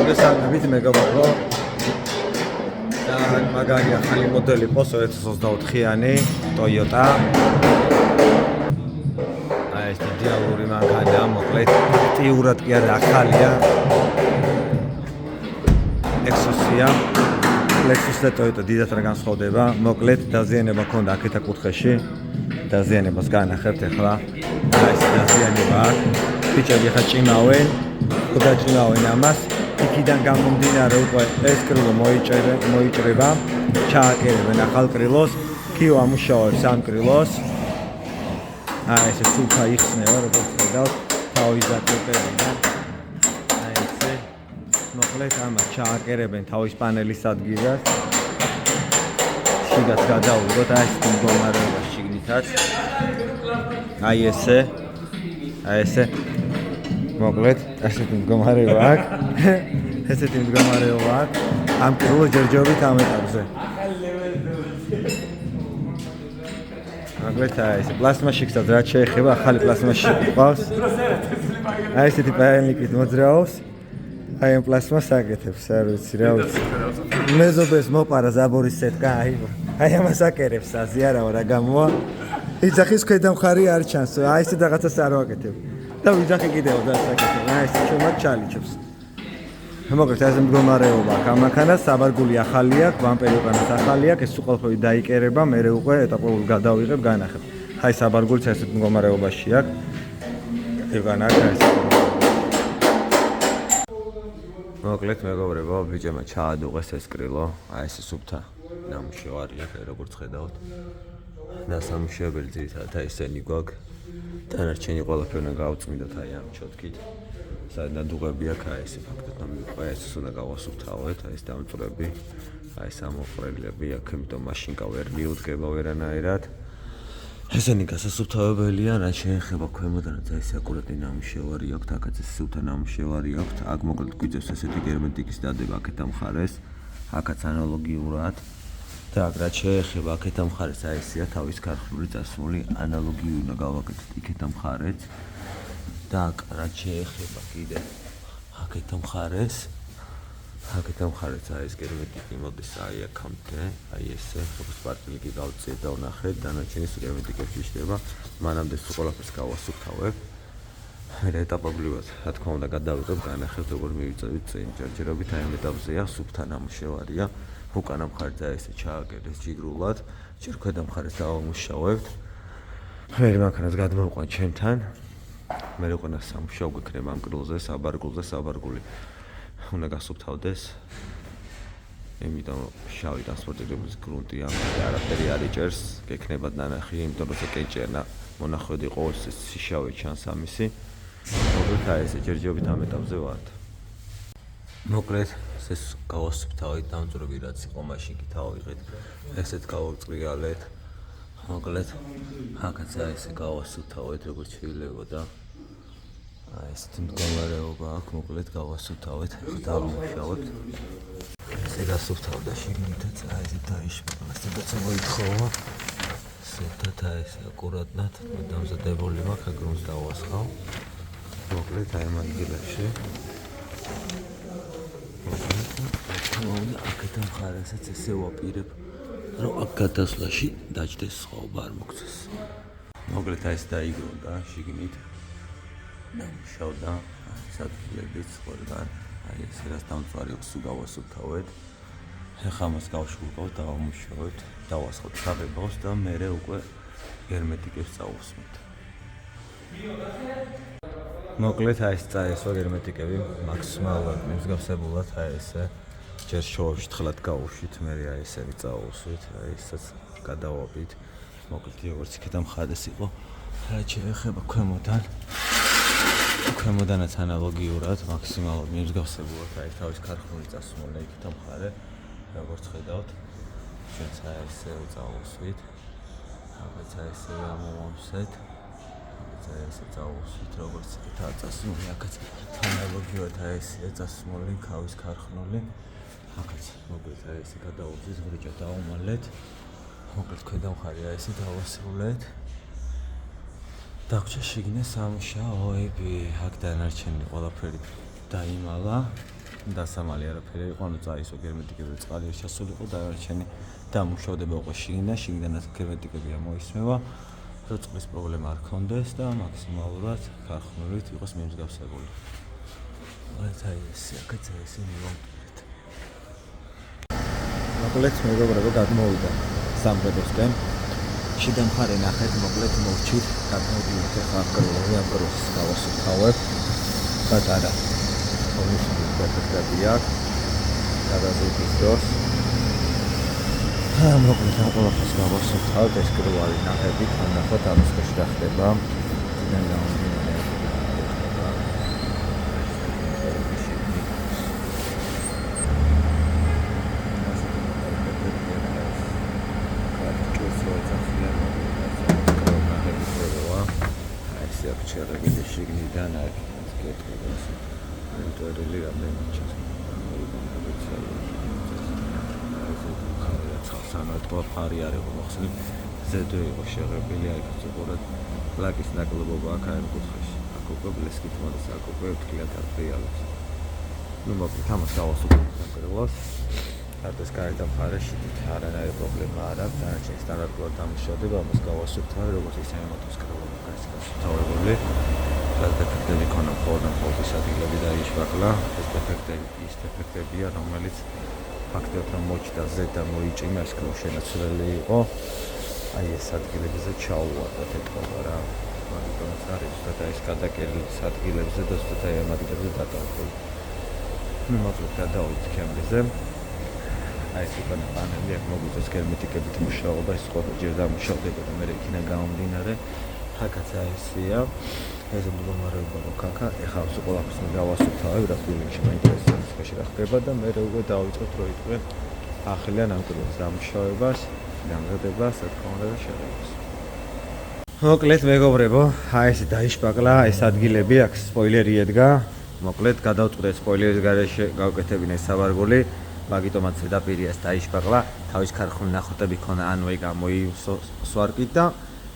მოგესალმებით მეგობრებო. ძალიან მაგარი ახალი მოდელი პოსო 124-იანი Toyota. აი ეს დიალური მანქანა, მოკლედ ტიურად კი არა ახალია. Lexus-ია. Lexus და Toyota დიდად რა განსხვავდება. მოკლედ დაზიანება ქონდა აქეთა კუთხეში. დაზიანებას განახერთ ახლა. აი ეს დაზიანება. ბიჭები ხა ჭიმავენ. დაჭიმავენ ამას. იქიდან გამომდინარე უკვე ეს კრილო მოიჭრება, ჩააკერებენ ახალ კრილოს, კიო ამუშავებს ამ კრილოს. აი ესე სულთა იხსნება, როგორც ხედავთ, თავის დაკერებიდან. აი ესე მოკლედ ამას ჩააკერებენ თავის პანელის ადგილას. შიგაც გადაუღოთ აი ეს მდგომარეობა შიგნითაც. აი ესე მოკლედ ესეთი მდგომარეობა აქვს. ესეთი მდგომარეობა აქვს. ამ კრილო ჯერჯერობით ამ ეტაპზე. მოკლედ აი ეს პლასმაშიკსაც რაც შეეხება, ახალი პლასმაში ყავს. აი ესეთი პაელნიკით მოძრაობს. აი ამ პლასმას აკეთებს, არ ვიცი რა ვიცი. მეზობეს მოპარა ზაბორის სეტკა, აი ამას აკერებს აზი არავა რა გამოა. იძახის ქვედა მხარი არ ჩანს. აი ესე რაღაცას არ ვაკეთებ. და ვიძახი კიდევ დასაკეთებ. აი ეს ჩუმად ჩალიჩებს. მოკლედ ეს მდგომარეობა აქვს. ამ მანქანას საბარგული ახალი აქვს, ბამპერი უკანაც ახალი აქვს, ეს უყალფები დაიკერება, მერე უკვე ეტაპობრივ გადავიღებ, განახებ. აი საბარგულიც ესეთ მდგომარეობაში აქვს. უკან აქვს ეს. მოკლედ მეგობრებო, ბიჭებმა ჩაადუღეს ეს კრილო, აი ეს სუფთა ნამუშევარი აქვს, როგორც ხედავთ. და სამუშაებელი ძირითადად აი ესენი გვაქვს. დანარჩენი ყველაფერი უნდა გავწმინდოთ აი ამ ჩოთკით. სადაც დუღები აქვს აი ესე ფაქტობრივად მიყვა ეს უნდა გავასუფთავოთ აი ეს დამწვრები აი ეს ამოყრილები აქ იმიტომ მაშინკა ვერ მიუდგება ვერანაირად. ესენი გასასუფთავებელია რაც შეეხება ქვემოდანაც აი ეს აკურატი ნამუშევარი აქვს აქაც ეს სუფთა ნამუშევარი აქვს აქ მოკლედ გვიწევს ესეთი გერმეტიკის დადება აქეთ ამ მხარეს აქაც ანალოგიურად და აქ რაც შეეხება აქეთ ამ მხარეს აი ესეა თავის ქარხნული წასული ანალოგიური უნდა გავაკეთოთ იქეთ ამ მხარეს და რაც შეეხება კიდე აქეთ ამ მხარეს აი ეს გერმეტიკი მოდის აი აქამდე აი ესე როგორც პარტილიკი გავწიეთ და ვნახეთ დანარჩენი გერმეტიკებში შდება მანამდე სულ ყველაფერს გავასუფთავებ მე ეტაპობრივად რა თქმა უნდა გადავიღებ განახებთ როგორ მივიწევით წინ ჯერჯერობით აი ამ ეტაპზეა სუფთა ნამუშევარია უკანა მხარეს აი ესე ჩააგერეს ჯიგრულად ჯერ ქვედა მხარეს დავამუშავებთ მე მანქანას გადმოვყვან ჩემთან მე როყნა სამუშაო გქნება ამ კრილზე საბარგული უნდა გასუფთავდეს იმიტომ შავი ტრანსპორტირების გრუნტი ამ არაფერი არ იჭერს გექნება დანახი იმიტომ რომ კეჭერნა მონახვედი ყოველს შავი ჩანს ამისი მოკლედ აი ესე ჯერჯერობით ამ ეტაპზე ვართ მოკლედ ეს გავასუფთავეთ დამწვრები რაც იყო მაშინ კი თავიღეთ ესეც გავაწრიალეთ მოკლედ აქაც აი ესე გავასუფთავეთ როგორც შეიძლება და აი ესეთი მდგომარეობა აქვს მოკლედ გავასუფთავეთ ახლა დავამუშავებთ ესე გასუფთავდა შიგნითაც აი ესე დაიშვა სადაც მოითხოვა ესეთად აი ესე აკურატად დამზადებული მაქვს აგრონს დავასხავ მოკლედ აი ამ ადგილებში აქეთ ამ მხარესაც ესე ვაპირებ რომ აქ გადასვლაში დაჭდეს სხვაობა არ მოგწეს მოკლედ აი ეს დაიგრონდა შიგნით ნამუშავდა სადგილებიც ყველგან აი ეს რაც დამწვარი აქვს სულ გავასუფთავეთ ახლა მას გავშურყავთ დავამუშავებთ დავასხოთ საღებავს და მერე უკვე გერმეტიკებს წავუსმით მოკლედ აი ეს წაესვა გერმეტიკები მაქსიმალურად მსგავსებულად აი ესე ჯერ შოვში თხლად გავუშვით მერე აი ესე წავუსვით აი ესაც გადავაბით მოკლედ როგორც იქეთ ამ ხადეს იყო რაც შეეხება ქვემოდანაც ანალოგიურად მაქსიმალურად მსგავსებულად აი თავის ქარხნული წასული იქით ამ მხარე როგორც ხედავთ ჩვენც აი ესე წავუსვით აქაც აი ესე ამოვამსეთ აი ესე წავუსვით როგორც იქით წასული აქაც ანალოგიურად აი ესე წასული ქავის ქარხნული აქაც მოკლედ აი ესე გადავუსვით ვრიჭა დავუმალეთ მოკლედ ქვედა მხარე აი ესე დავასრულეთ დაგვჭა შიგნე სამუშაოები აქ დანარჩენი ყველაფერი დაიმალა დასამალი არაფერი იყო, ანუ წაისო გერმეტიკები წყალი არ ჩასულიყო, დანარჩენი დამუშავდება უკვე შიგნიდანაც გერმეტიკები მოისმევა, რომ წყლის პრობლემა არ ქონდეს და მაქსიმალურად ქარხნულით იყოს მიმსგავსებული. აი ესე აქაც ესე მივამტკიცეთ. მოკლედ მეგობრებო, გადმოვიდა სამხედროსკენ. შიდა მხარე ნახეთ, მოკლედ მოვჩით, გადმოვიდეთ ახლა აკროს გავასუფთავებ. პატარა კომისიის დეპუტატია გადაზრდის დროს. მოკლედ ამ ყველაფერს გავასუფთავებ, ეს კროვარი ნახებით, ნახოთ ამის რა ხდება. ჩერეგილი შიგნიდან არის კეთილს ინტერიერი რამდენი ჩასანათო ფარი არის მოხსნი ზედო იყო შეღებილი აქ უყურეთ ლაკის ნაკლებობა აქ არის კუთხეში აქ უკვე ბლესკით მოდის აქ უკვე ვთქლიათ ტრიალებს ნუ მოკლედ ამას გავასრულებთ არდეს გარდა მხარეში არანაირი პრობლემა არ აქვს დანარჩენი სტანდარტულად დამუშავდება ამას გავასრულებთ როგორც ისე მოტოს კროლობა თავებული და დეფექტები ქონა მხოლოდ ის ადგილები დაიშვა ეს დეფექტებია რომელიც ფაქტობრივად მოჭდა ზედა მოიჭიმა ეს კრო შენაცვლელი იყო აი ეს ადგილებზე ჩაუვარდა ეთქობა რა მაგრამ არის და ეს გადაკელების ადგილებზე და ზუსტად აი ამ ადგილებზე დატოვებული ნუ მოკლედ გადავიდეთ კემბრიზე აი ეს უკვე პანელი აქ მოგვიწევს გერმეტიკებით მუშაობა ეს ყოველჯერ დამუშავდება და მე იქიდან გამომდინარე აქაც აისია ეს მდგომარეობა როკაკა ეხლა ეს ყველაფერს გავასუფთავებ რა თქმა მაინტერესებს ხეში რა ხდება და მე უკვე დავიწყებ რო იყვნენ ახალიან ამკროს დამუშავებას გამზადებას რა თქმა უნდა შეღებას მოკლედ მეგობრებო აი ეს დაიშპაკლა ეს ადგილები აქ სპოილერი ედგა მოკლედ გადავწყვეტ სპოილერის გარეშე გავკეთებინე საბარგული მაგიტომაც ზედაპირი ეს დაიშპაკლა თავის ქარხნული ნახოტები ქონა ანუ ეგ ამოისვარკით და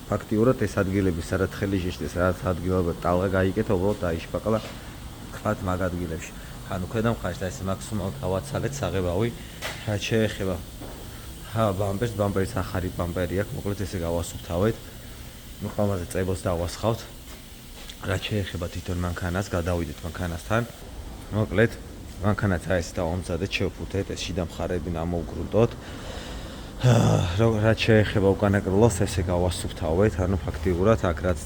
ფაქტიურად ეს ადგილები სადაც ხელი შეშდეს, სადაც ადგილობრივ ტალღა გაიკეთა, უბრალოდ დაიშპაკლა თქვათ მაგ ადგილებში. ანუ ქვედა მხარეს და ეს მაქსიმალურად გავაცალეთ საღებავი, რაც შეეხება ბამპერს ახალი ბამპერი აქვს, მოკლედ ესე გავასუფთავეთ. ნუ ხომაზე წებოს დავასხავთ. რაც შეეხება თვითონ მანქანას, გადავიდეთ მანქანასთან. მოკლედ მანქანაც აი ეს დავამზადეთ, შევფუთეთ, ეს შიდა მხარები ამოვგრუნტოთ. რაც შეეხება უკანა კრილოს ესე გავასუფთავეთ, ანუ ფაქტიურად აქ რაც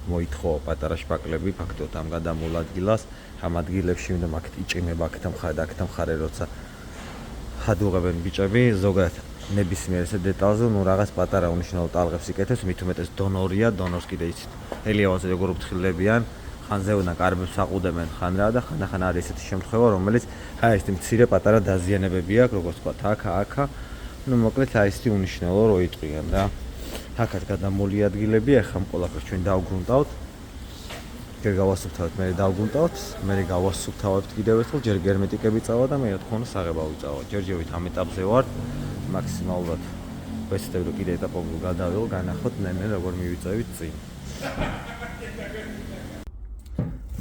მოითხოვა პატარა შპაკლები, ფაქტიურად ამ გადამულ ადგილას, ამ ადგილებში უნდა მაგით იჭიმება აქეთა მხარე და აქეთა მხარე როცა ხადუღებენ ბიჭები, ზოგადად ნებისმიერ ესე დეტალზე, ნუ რაღაც პატარა უნიშნელო ტალღებს იკეთებს, მით უმეტეს დონორია, დონორს კიდე იცით. ელიავაზე როგორ ფრთხილებიან, ხან ზეუნა კარბებს აყუდებენ, ხან რა და ხან არის ესეთი შემთხვევა, რომელიც აი ეს მცირე პატარა დაზიანებები აქვს, როგორც თქვა, აქა ну მოკლედ აი ესეთი უნიშნელო რო იტყვიან რა. აქაც გადამული ადგილები, ახლა ყველაფერს ჩვენ დავგრუნტავთ. ჯერ გავასუფთავებთ, მე დავგრუნტავთ, მე გავასუფთავებთ კიდევ ერთხელ, ჯერ გერმეტიკები წავა და მე რა თქმა უნდა საღებავი წავა. ჯერჯერობით ამ ეტაპზე ვარ. მაქსიმალურად ვეცდები რომ კიდე ეტაპობრივ გადავიღო, განახოთ ნენე როგორ მივიწევით წინ.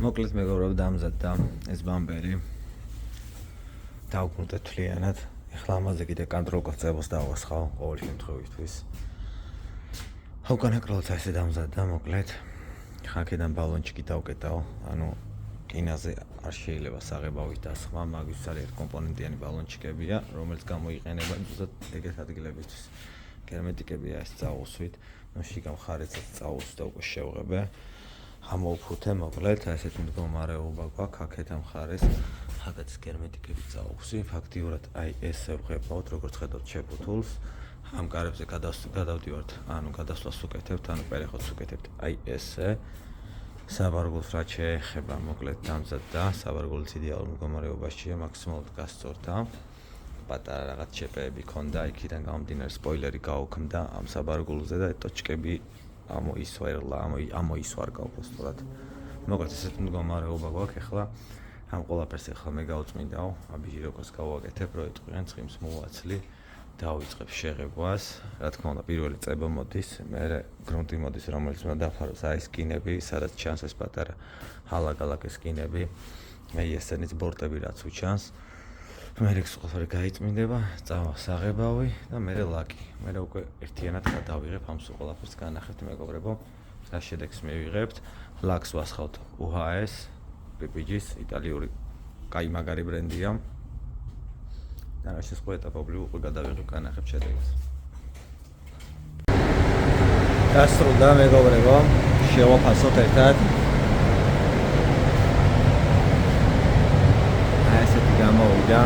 მოკლედ მეგობრებო დამზადდა ეს ბამპერი. დავგრუნტეთ თლიანად. ეხლა ამაზე კიდე კონტროლ კონცეფტს დავასხავ ყოველ შემთხვევისთვის. უკანა კრილოც ესე დამზადდა მოკლედ. ხაკედან ბალონჩიკი დავკეტავ, ანუ კინაზე არ შეიძლება საღებავით დასხმა, მაგის ძალიან კომპონენტიანი ბალონჩიკებია, რომელიც გამოიყენება ზუსტად ეგეთ ადგილებისთვის. გერმეტიკებია ეს წაუსვით, ნუ შიგა მხარესაც წაუსვით და უკვე შევღებე. ამოვფუთე მოკლედ, ესეთ მდგომარეობა გვაქვს აქეთ ამ მხარეს. აქაც გერმეტიკები წაუხსი, ფაქტიურად აი ესე ვღებავთ, როგორც ხედავთ შეფუთულს. ამ კარებზე გადავდივართ, ანუ გადასვლას უკეთებთ, ანუ პერეხოც უკეთებთ. აი ესე. საბარგულს რაც შეეხება, მოკლედ დამზადდა, საბარგულიც იდეალურ მდგომარეობაშია, მაქსიმალურად გასწორდა. პატარა რაღაც შეპეები ქონდა, იქიდან გამომდინარე სპოილერი გაუქმდა ამ საბარგულზე და ტოჩკები ამოისვარგა უბრალოდ. მოკლედ ესეთ მდგომარეობა გვაქვს ახლა. ამ ყველაფერს ახლა მე გავწმინდავ, აბიჯი როგორც გავაკეთებ, რო ეტყვიან ცხიმს მოვაცლი, დავიწყებ შეღებვას. რა თქმა უნდა, პირველი წება მოდის, მერე გრუნტი მოდის, რომელიც უნდა დაფაროს აი სკინები, სადაც ჩანს ეს პატარა ჰალაგალაკის სკინები. აი ესენიც ბორტები რაც უჩანს. მე რიქს ყველაფერი გაიწმინდება, წავა საღებავი და მე ლაკი. მე უკვე ერთიანად გადავიღებ ამ სულ ყველაფერს განახებთ მეგობრებო. რა შედეგს მივიღებთ? ლაკს ვასხავთ UHS, PPG-ის იტალიური კაი მაგარი ბრენდია. და რა შეს ყველა ეტაპობრივ უკვე გადავიღებ განახებთ შედეგს. დასრულდა მეგობრებო, შევაფასოთ ერთად. აი ესეთი გამოვიდა.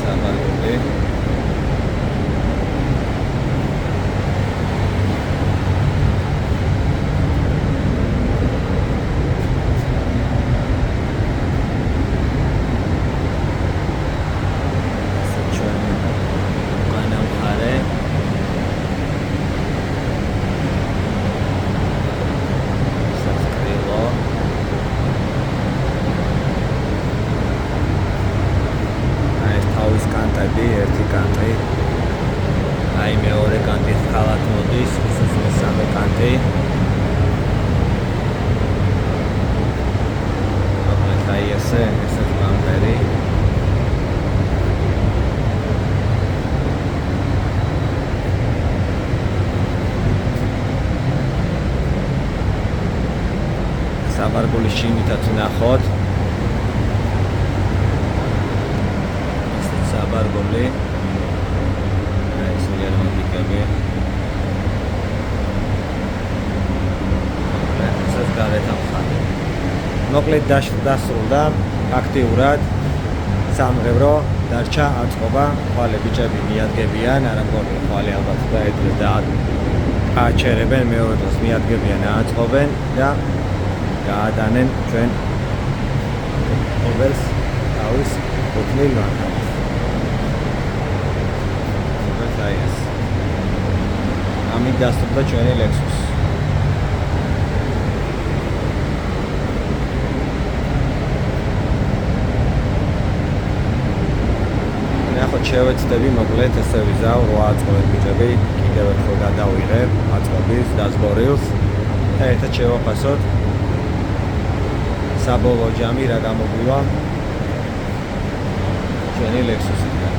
სამარგული. ერთი კანტი. აი მეორე კანტი ხალათ მოდის, ისიც მესამე კანტი. მოკლედ აი ესეც ბამპერი. საბარგულის შინითაც ნახოთ. საბარგული. აი ეს ერმიტიკები. ესაც გარეთ ამხანე. მოკლედ დასრულდა აქტიურად სამღებრო დარჩა აწყობა. ხვალე ბიჭები მიადგებიან, არა მგონი ხვალე ალბათ დაეძლეს და აჩერებენ მეორე დღეს მიადგებიან, აწყობენ და გაადანენ ჩვენ ობელს თავის უთნილ მანქანას. ამით დასრულდა ჩვენი Lexus. ნახოთ შევეცდები მოკლედ ესე ვიზავ 8 აწყობენ ბიჭები, კიდევ ერთხელ გადავიღებ აწყობის დაზგორილს და ერთად შევაფასოთ საბოლოო ჯამი რა გამოგვივა ჩვენი Lexus-იდან.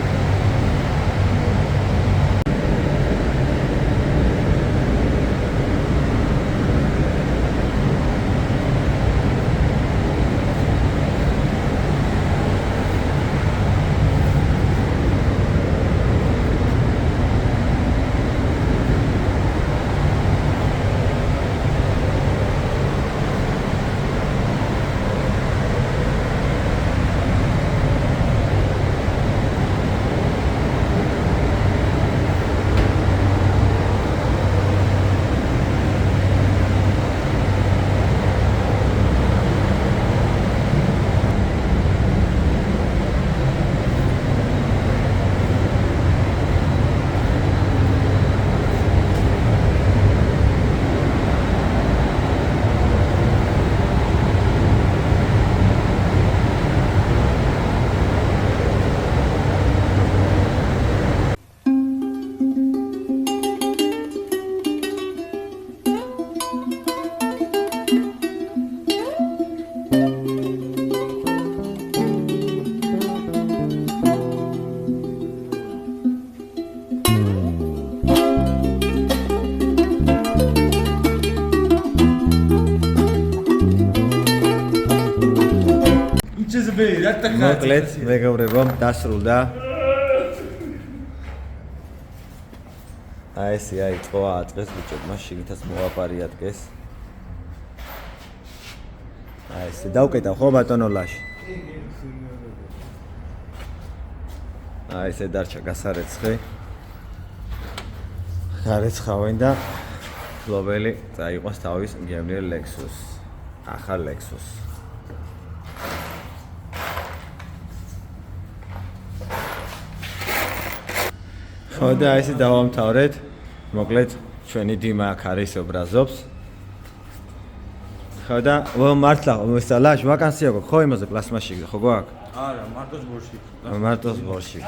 მოკლედ მეგობრებო დასრულდა. აი ესე აიწყო აწყეს ბიჭებმა შიგითაც მოაპარიადგეს. აი ესე დავკეტავ ხო ბატონო ლაში. აი ესე დარჩა გასარეცხი. გარეცხავენ და ფლობელი წაიყვას თავის გემრიელ Lexus. ახალ Lexus. ხო და აი ესე დავამთავრეთ. მოკლედ ჩვენი დიმა აქ არის ობრაზობს. ხო და მართლა მოსალაშ ვაკანსია გქო ხო იმაზე პლასმაში ხო გვაქვს? არა, მარტოს ბორში. მარტოს ბორში.